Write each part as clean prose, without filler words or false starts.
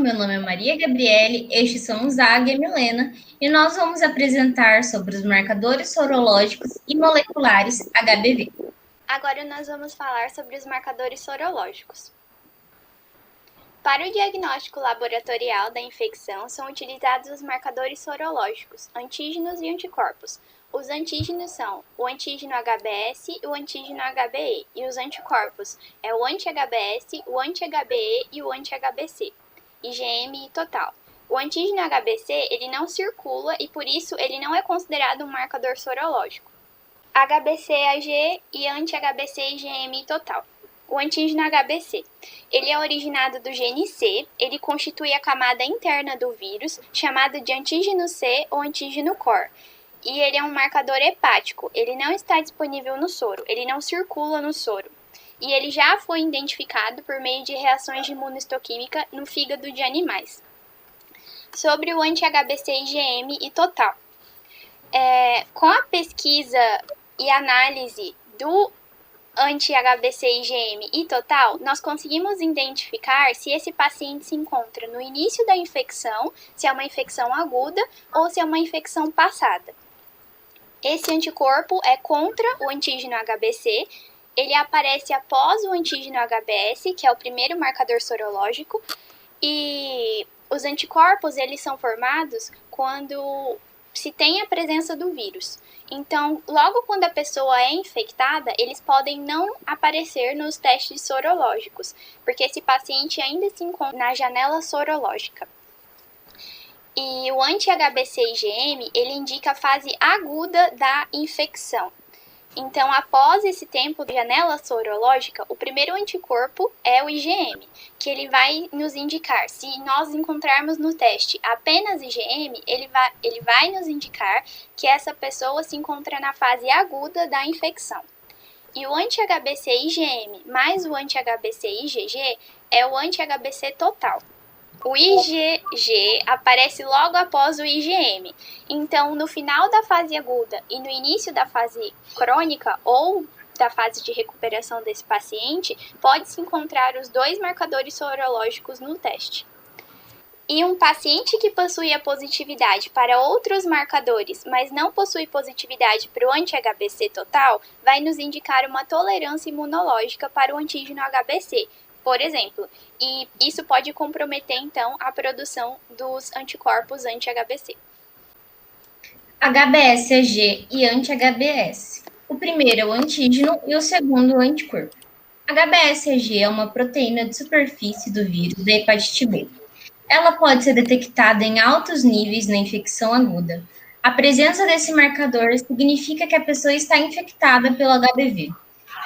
meu nome é Maria Gabriele, estes são o Zag e a Milena, e nós vamos apresentar sobre os marcadores sorológicos e moleculares HBV. Agora nós vamos falar sobre os marcadores sorológicos. Para o diagnóstico laboratorial da infecção, são utilizados os marcadores sorológicos, antígenos e anticorpos. Os antígenos são o antígeno HBS e o antígeno HBe, e os anticorpos é o anti-HBS, o anti-HBe e o anti-HBc, IgM total. O antígeno HBc ele não circula e por isso ele não é considerado um marcador sorológico. HBcAg e anti-HBc IgM total. O antígeno HBc, ele é originado do gene C, ele constitui a camada interna do vírus, chamada de antígeno C ou antígeno core. E ele é um marcador hepático, ele não está disponível no soro, ele não circula no soro. E ele já foi identificado por meio de reações de imunohistoquímica no fígado de animais. Sobre o anti-HBc IgM e total. Com a pesquisa e análise do anti-HBc IgM e total, nós conseguimos identificar se esse paciente se encontra no início da infecção, se é uma infecção aguda ou se é uma infecção passada. Esse anticorpo é contra o antígeno HBc, ele aparece após o antígeno HBs, que é o primeiro marcador sorológico, e os anticorpos eles são formados quando se tem a presença do vírus. Então, logo quando a pessoa é infectada, eles podem não aparecer nos testes sorológicos, porque esse paciente ainda se encontra na janela sorológica. E o anti-HBc IgM, ele indica a fase aguda da infecção. Então, após esse tempo de janela sorológica, o primeiro anticorpo é o IgM, que ele vai nos indicar, se nós encontrarmos no teste apenas IgM, ele vai nos indicar que essa pessoa se encontra na fase aguda da infecção. E o anti-HBc IgM mais o anti-HBc IgG é o anti-HBc total. O IgG aparece logo após o IgM. Então, no final da fase aguda e no início da fase crônica ou da fase de recuperação desse paciente, pode-se encontrar os dois marcadores sorológicos no teste. E um paciente que possui a positividade para outros marcadores, mas não possui positividade para o anti-HBc total, vai nos indicar uma tolerância imunológica para o antígeno HBc, por exemplo, e isso pode comprometer, então, a produção dos anticorpos anti-HBc. HBsAg e anti-HBs. O primeiro é o antígeno e o segundo o anticorpo. HBsAg é uma proteína de superfície do vírus da hepatite B. Ela pode ser detectada em altos níveis na infecção aguda. A presença desse marcador significa que a pessoa está infectada pelo HBV.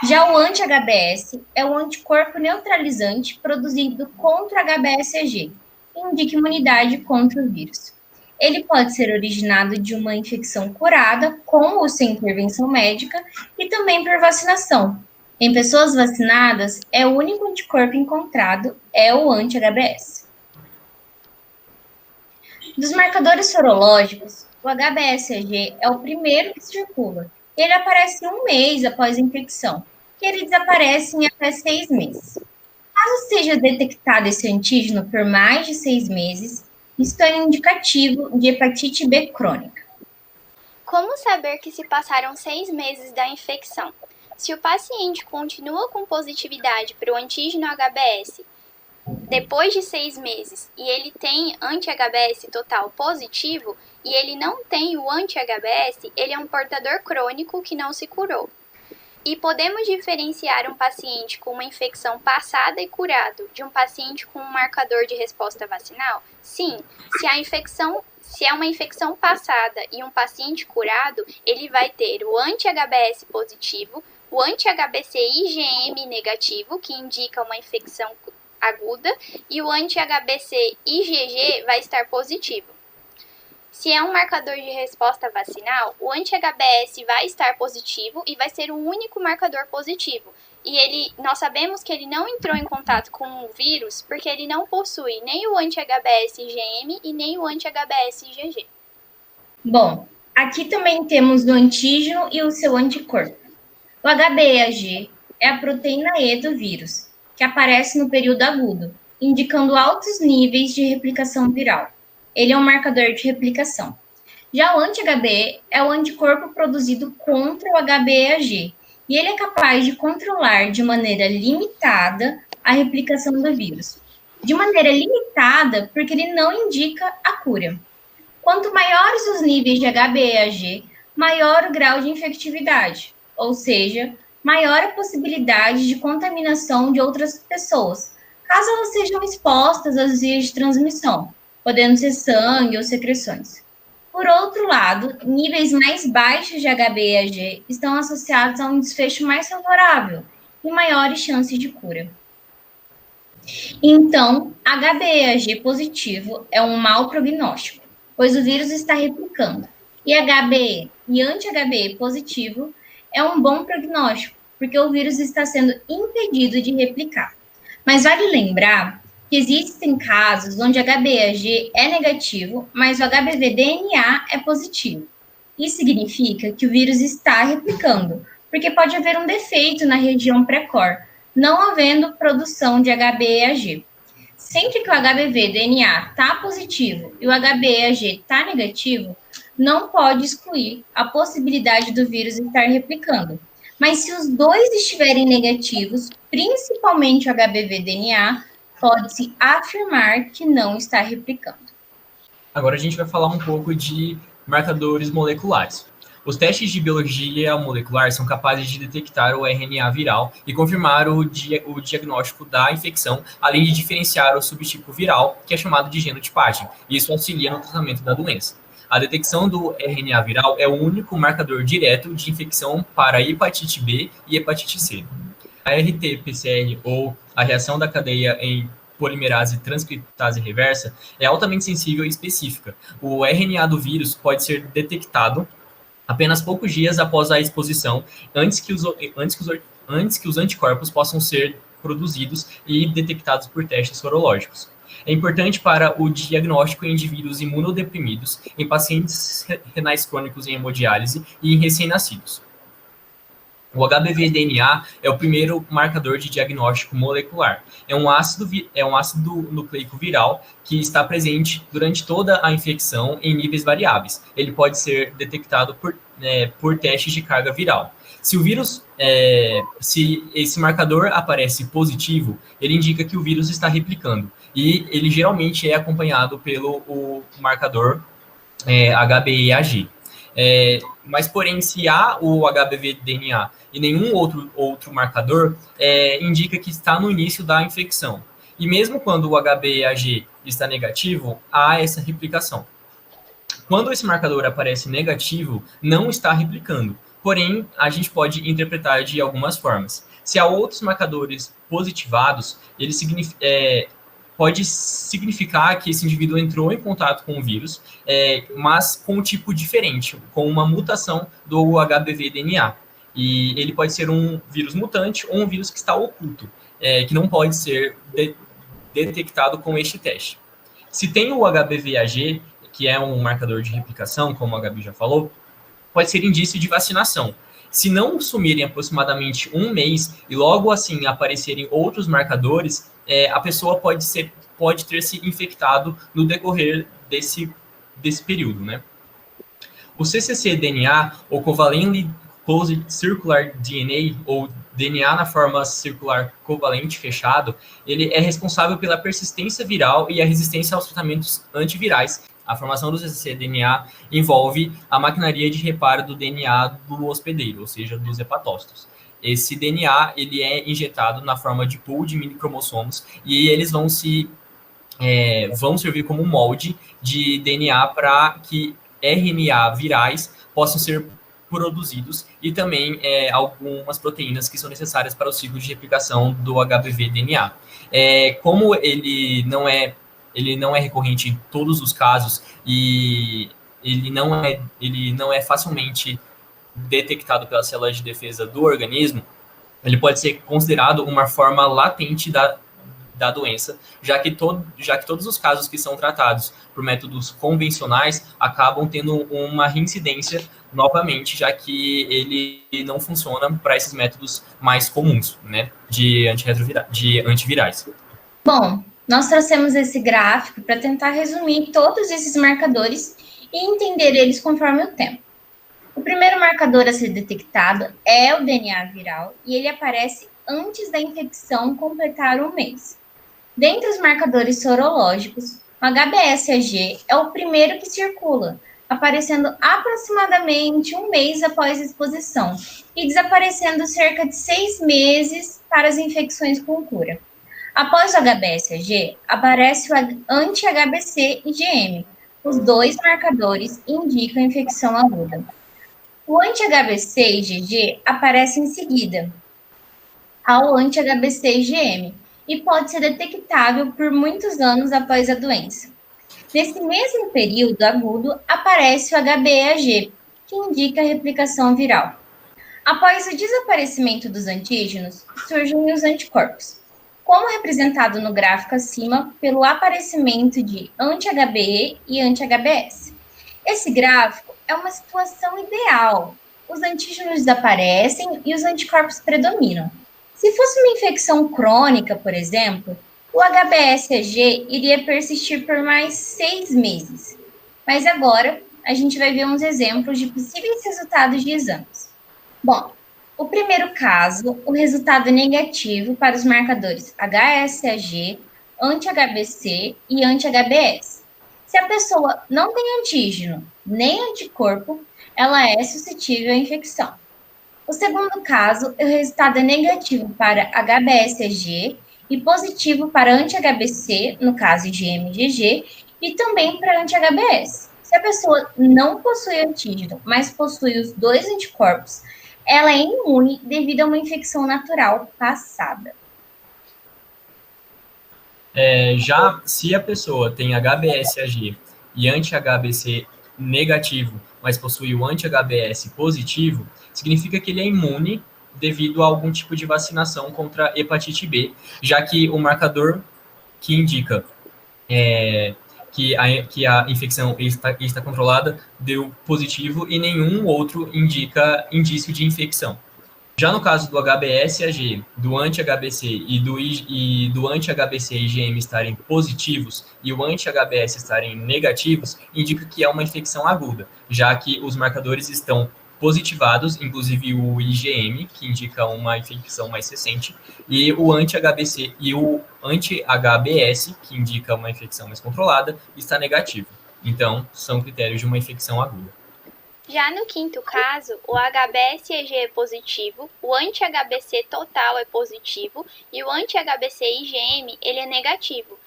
Já o anti-HBs é o anticorpo neutralizante produzido contra o HBsAg, que indica imunidade contra o vírus. Ele pode ser originado de uma infecção curada, com ou sem intervenção médica, e também por vacinação. Em pessoas vacinadas, o único anticorpo encontrado é o anti-HBs. Dos marcadores sorológicos, o HBsAg é o primeiro que circula. Ele aparece um mês após a infecção, e ele desaparece em até 6 meses. Caso seja detectado esse antígeno por mais de 6 meses, isso é indicativo de hepatite B crônica. Como saber que se passaram 6 meses da infecção? Se o paciente continua com positividade para o antígeno HBs depois de 6 meses e ele tem anti-HBs total positivo e ele não tem o anti-HBs, ele é um portador crônico que não se curou. E podemos diferenciar um paciente com uma infecção passada e curado de um paciente com um marcador de resposta vacinal? Sim, se é uma infecção passada e um paciente curado, ele vai ter o anti-HBs positivo, o anti-HBc IgM negativo, que indica uma infecção aguda, e o anti-HBc IgG vai estar positivo. Se é um marcador de resposta vacinal, o anti-HBs vai estar positivo e vai ser o único marcador positivo. E nós sabemos que ele não entrou em contato com o vírus porque ele não possui nem o anti-HBs IgM e nem o anti-HBs IgG. Bom, aqui também temos o antígeno e o seu anticorpo. O HBeAg é a proteína E do vírus, que aparece no período agudo. indicando altos níveis de replicação viral. Ele é um marcador de replicação. Já o anti-HBe é o anticorpo produzido contra o HBeAg, e ele é capaz de controlar de maneira limitada a replicação do vírus. De maneira limitada, porque ele não indica a cura. Quanto maiores os níveis de HBeAg, maior o grau de infectividade, ou seja, maior a possibilidade de contaminação de outras pessoas, caso elas sejam expostas às vias de transmissão, podendo ser sangue ou secreções. Por outro lado, níveis mais baixos de HBeAg estão associados a um desfecho mais favorável e maiores chances de cura. Então, HBeAg positivo é um mau prognóstico, pois o vírus está replicando. E HBe e anti-HBe positivo é um bom prognóstico, porque o vírus está sendo impedido de replicar. Mas vale lembrar que existem casos onde HBeAg é negativo, mas o HBV-DNA é positivo. Isso significa que o vírus está replicando, porque pode haver um defeito na região pré-core, não havendo produção de HBeAg. Sempre que o HBV-DNA está positivo e o HBeAg está negativo, não pode excluir a possibilidade do vírus estar replicando. Mas se os dois estiverem negativos, principalmente o HBV-DNA, pode-se afirmar que não está replicando. Agora a gente vai falar um pouco de marcadores moleculares. Os testes de biologia molecular são capazes de detectar o RNA viral e confirmar o diagnóstico da infecção, além de diferenciar o subtipo viral, que é chamado de genotipagem. Isso auxilia no tratamento da doença. A detecção do RNA viral é o único marcador direto de infecção para hepatite B e hepatite C. A RT-PCR, ou a reação da cadeia em polimerase transcriptase reversa, é altamente sensível e específica. O RNA do vírus pode ser detectado apenas poucos dias após a exposição, antes que os anticorpos possam ser produzidos e detectados por testes sorológicos. É importante para o diagnóstico em indivíduos imunodeprimidos, em pacientes renais crônicos em hemodiálise e em recém-nascidos. O HBV-DNA é o primeiro marcador de diagnóstico molecular. É um ácido nucleico viral que está presente durante toda a infecção em níveis variáveis. Ele pode ser detectado por testes de carga viral. Se esse marcador aparece positivo, ele indica que o vírus está replicando. E ele geralmente é acompanhado pelo marcador HBeAg. Mas, porém, se há o HBV-DNA e nenhum outro marcador, indica que está no início da infecção. E mesmo quando o HBeAg está negativo, há essa replicação. Quando esse marcador aparece negativo, não está replicando. Porém, a gente pode interpretar de algumas formas. Se há outros marcadores positivados, ele pode significar que esse indivíduo entrou em contato com o vírus, mas com um tipo diferente, com uma mutação do HBV-DNA. E ele pode ser um vírus mutante ou um vírus que está oculto, que não pode ser detectado com este teste. Se tem o HBV-AG, que é um marcador de replicação, como a Gabi já falou, pode ser indício de vacinação. Se não sumirem aproximadamente um mês e logo assim aparecerem outros marcadores, a pessoa pode ter se infectado no decorrer desse período, né? O cccDNA, ou Covalently Closed Circular DNA, ou DNA na forma circular covalente fechado, ele é responsável pela persistência viral e a resistência aos tratamentos antivirais. A formação do cccDNA envolve a maquinaria de reparo do DNA do hospedeiro, ou seja, dos hepatócitos. Esse DNA ele é injetado na forma de pool de minicromossomos e eles vão servir como molde de DNA para que RNA virais possam ser produzidos e também algumas proteínas que são necessárias para o ciclo de replicação do HBV-DNA. Como ele não é recorrente em todos os casos e ele não é facilmente detectado pelas células de defesa do organismo, ele pode ser considerado uma forma latente da doença, já que todos os casos que são tratados por métodos convencionais acabam tendo uma reincidência novamente, já que ele não funciona para esses métodos mais comuns, né, de antivirais. Bom, Nós trouxemos esse gráfico para tentar resumir todos esses marcadores e entender eles conforme o tempo. O primeiro marcador a ser detectado é o DNA viral e ele aparece antes da infecção completar um mês. Dentre os marcadores sorológicos, o HBsAg é o primeiro que circula, aparecendo aproximadamente um mês após a exposição e desaparecendo cerca de 6 meses para as infecções com cura. Após o HBsAg, aparece o anti-HBc IgM. Os dois marcadores indicam infecção aguda. O anti-HBc IgG aparece em seguida ao anti-HBc IgM e pode ser detectável por muitos anos após a doença. Nesse mesmo período agudo, aparece o HBeAg, que indica a replicação viral. Após o desaparecimento dos antígenos, surgem os anticorpos, como representado no gráfico acima pelo aparecimento de anti-HBe e anti-HBs. Esse gráfico é uma situação ideal. Os antígenos desaparecem e os anticorpos predominam. Se fosse uma infecção crônica, por exemplo, o HBsAg iria persistir por mais 6 meses. Mas agora, a gente vai ver uns exemplos de possíveis resultados de exames. Bom, o primeiro caso, o resultado é negativo para os marcadores HSAg, anti-HBc e anti-HBs. Se a pessoa não tem antígeno nem anticorpo, ela é suscetível à infecção. O segundo caso, o resultado é negativo para HBsAg e positivo para anti-HBc, no caso IgM-IgG, e também para anti-HBs. Se a pessoa não possui antígeno, mas possui os dois anticorpos, ela é imune devido a uma infecção natural passada. Já se a pessoa tem HBsAg e anti-HBc negativo, mas possui o anti-HBs positivo, significa que ele é imune devido a algum tipo de vacinação contra hepatite B, já que o marcador que indica que a infecção está controlada deu positivo e nenhum outro indica indício de infecção. Já no caso do HBsAg, do anti-HBc e do anti-HBc IgM estarem positivos e o anti-HBs estarem negativos, indica que é uma infecção aguda, já que os marcadores estão positivados, inclusive o IgM, que indica uma infecção mais recente, e o anti-HBc e o anti-HBs, que indica uma infecção mais controlada, está negativo. Então, são critérios de uma infecção aguda. Já no quinto caso, o HBsAg é positivo, o anti-HBc total é positivo e o anti-HBc IgM ele é negativo.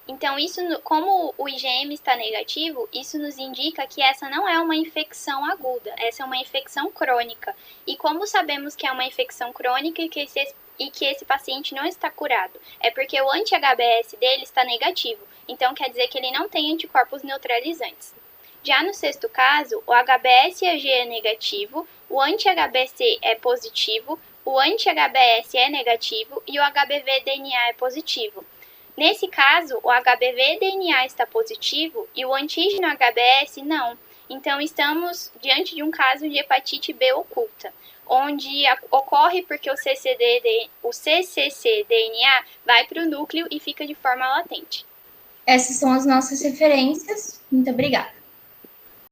Então, como o IgM está negativo, isso nos indica que essa não é uma infecção aguda, essa é uma infecção crônica. E como sabemos que é uma infecção crônica e que esse paciente não está curado? É porque o anti-HBs dele está negativo, então quer dizer que ele não tem anticorpos neutralizantes. Já no sexto caso, o HBsAg é negativo, o anti-HBc é positivo, o anti-HBs é negativo e o HBV-DNA é positivo. Nesse caso, o HBV-DNA está positivo e o antígeno HBs não. Então, estamos diante de um caso de hepatite B oculta, onde ocorre porque o cccDNA vai para o núcleo e fica de forma latente. Essas são as nossas referências. Muito obrigada.